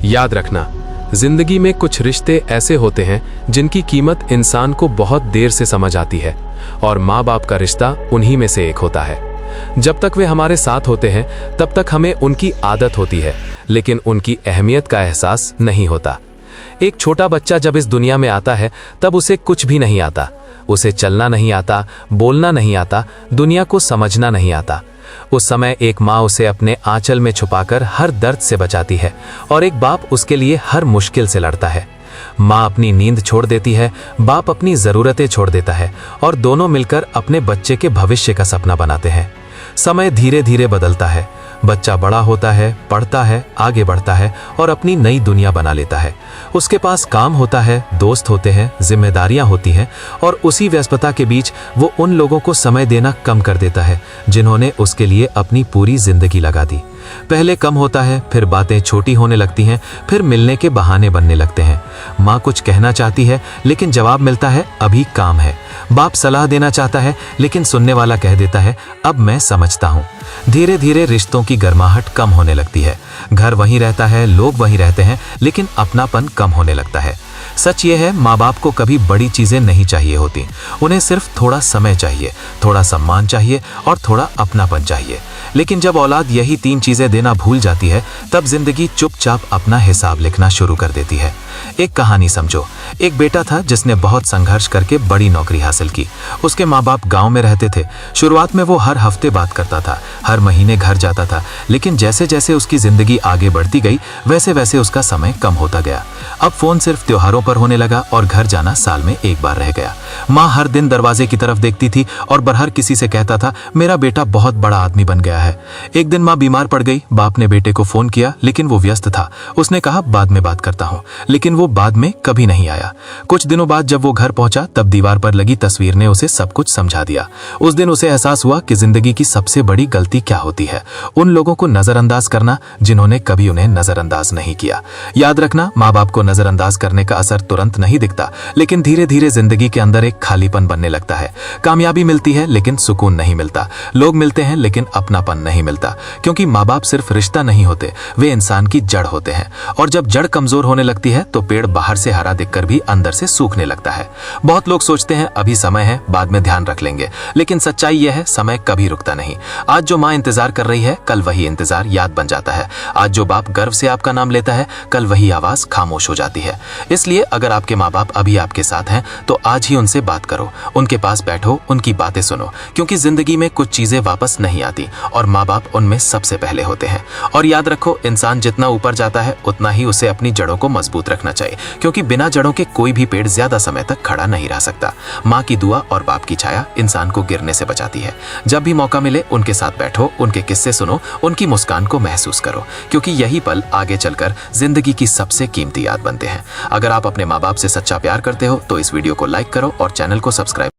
याद रखना, जिंदगी में कुछ रिश्ते ऐसे होते हैं जिनकी कीमत इंसान को बहुत देर से समझ आती है, और माँ बाप का रिश्ता उन्हीं में से एक होता है। जब तक वे हमारे साथ होते हैं तब तक हमें उनकी आदत होती है, लेकिन उनकी अहमियत का एहसास नहीं होता। एक छोटा बच्चा जब इस दुनिया में आता है तब उसे कुछ भी नहीं आता। उसे चलना नहीं आता, बोलना नहीं आता, दुनिया को समझना नहीं आता। उस समय एक माँ उसे अपने आंचल में छुपाकर हर दर्द से बचाती है, और एक बाप उसके लिए हर मुश्किल से लड़ता है। माँ अपनी नींद छोड़ देती है, बाप अपनी ज़रूरतें छोड़ देता है, और दोनों मिलकर अपने बच्चे के भविष्य का सपना बनाते हैं। समय धीरे धीरे बदलता है, बच्चा बड़ा होता है, पढ़ता है, आगे बढ़ता है और अपनी नई दुनिया बना लेता है। उसके पास काम होता है, दोस्त होते हैं, जिम्मेदारियां होती हैं, और उसी व्यस्तता के बीच वो उन लोगों को समय देना कम कर देता है जिन्होंने उसके लिए अपनी पूरी जिंदगी लगा दी। पहले कम होता है, फिर बातें छोटी होने लगती हैं, फिर मिलने के बहाने बनने लगते हैं। माँ कुछ कहना चाहती है लेकिन जवाब मिलता है अभी काम है। बाप सलाह देना चाहता है लेकिन सुनने वाला कह देता है अब मैं समझता हूँ। धीरे धीरे रिश्तों की गर्माहट कम होने लगती है। घर वहीं रहता है, लोग वहीं रहते हैं, लेकिन अपनापन कम होने लगता है। सच ये है, माँ बाप को कभी बड़ी चीजें नहीं चाहिए होती। उन्हें सिर्फ थोड़ा समय चाहिए, थोड़ा सम्मान चाहिए और थोड़ा अपनापन चाहिए। लेकिन जब औलाद यही 3 चीजें देना भूल जाती है तब जिंदगी चुपचाप अपना हिसाब लिखना शुरू कर देती है। एक कहानी समझो। एक बेटा था जिसने बहुत संघर्ष करके बड़ी नौकरी हासिल की। उसके माँ बाप गांव में रहते थे। शुरुआत में वो हर हफ्ते बात करता था, हर महीने घर जाता था, लेकिन जैसे जैसे उसकी जिंदगी आगे बढ़ती गई वैसे वैसे उसका समय कम होता गया। अब फोन सिर्फ त्योहारों पर होने लगा और घर जाना साल में एक बार रह गया। माँ हर दिन दरवाजे की तरफ देखती थी और बाहर किसी से कहता था मेरा बेटा बहुत बड़ा आदमी बन गया है। एक दिन माँ बीमार पड़ गई। बाप ने बेटे को फोन किया लेकिन वो व्यस्त था। उसने कहा बाद में बात करता हूँ, लेकिन वो बाद में कभी नहीं आया। कुछ दिनों बाद जब वो घर पहुंचा तब दीवार पर लगी तस्वीर ने उसे सब कुछ समझा दिया। उस दिन उसे एहसास हुआ कि जिंदगी की सबसे बड़ी गलती क्या होती है, उन लोगों को नजरअंदाज करना जिन्होंने कभी उन्हें नजरअंदाज नहीं किया। याद रखना, माँ बाप को नजरअंदाज करने का असर तुरंत नहीं दिखता, लेकिन धीरे धीरे जिंदगी के अंदर एक खालीपन बनने लगता है। कामयाबी मिलती है लेकिन सुकून नहीं मिलता, लोग मिलते हैं लेकिन अपनापन नहीं मिलता, क्योंकि माँ बाप सिर्फ रिश्ता नहीं होते, वे इंसान की जड़ होते हैं। और जब जड़ कमजोर होने लगती है तो पेड़ बाहर से हरा दिखकर भी अंदर से सूखने लगता है। बहुत लोग सोचते हैं अभी समय है, बाद में ध्यान रख लेंगे, लेकिन सच्चाई यह है समय कभी रुकता नहीं। आज जो माँ इंतजार कर रही है कल वही इंतजार याद बन जाता है। आज जो बाप गर्व से आपका नाम लेता है कल वही आवाज खामोश हो जाती है। इसलिए अगर आपके माँ बाप अभी आपके साथ हैं तो आज ही उनसे बात करो, उनके पास बैठो, उनकी बातें सुनो, क्योंकि जिंदगी में कुछ चीजें वापस नहीं आती और माँ बाप उनमें सबसे पहले होते हैं। और याद रखो, इंसान जितना ऊपर जाता है उतना ही उसे अपनी जड़ों को मजबूत रखना चाहिए, क्योंकि बिना जड़ों के कोई भी पेड़ ज्यादा समय तक खड़ा नहीं रह सकता। माँ की दुआ और बाप की छाया इंसान को गिरने से बचाती है। जब भी मौका मिले उनके साथ बैठो, उनके किस्से सुनो, उनकी मुस्कान को महसूस करो, क्योंकि यही पल आगे चलकर जिंदगी की सबसे कीमती याद बनते हैं। अगर आप अपने माँ बाप से सच्चा प्यार करते हो तो इस वीडियो को लाइक करो और चैनल को सब्सक्राइब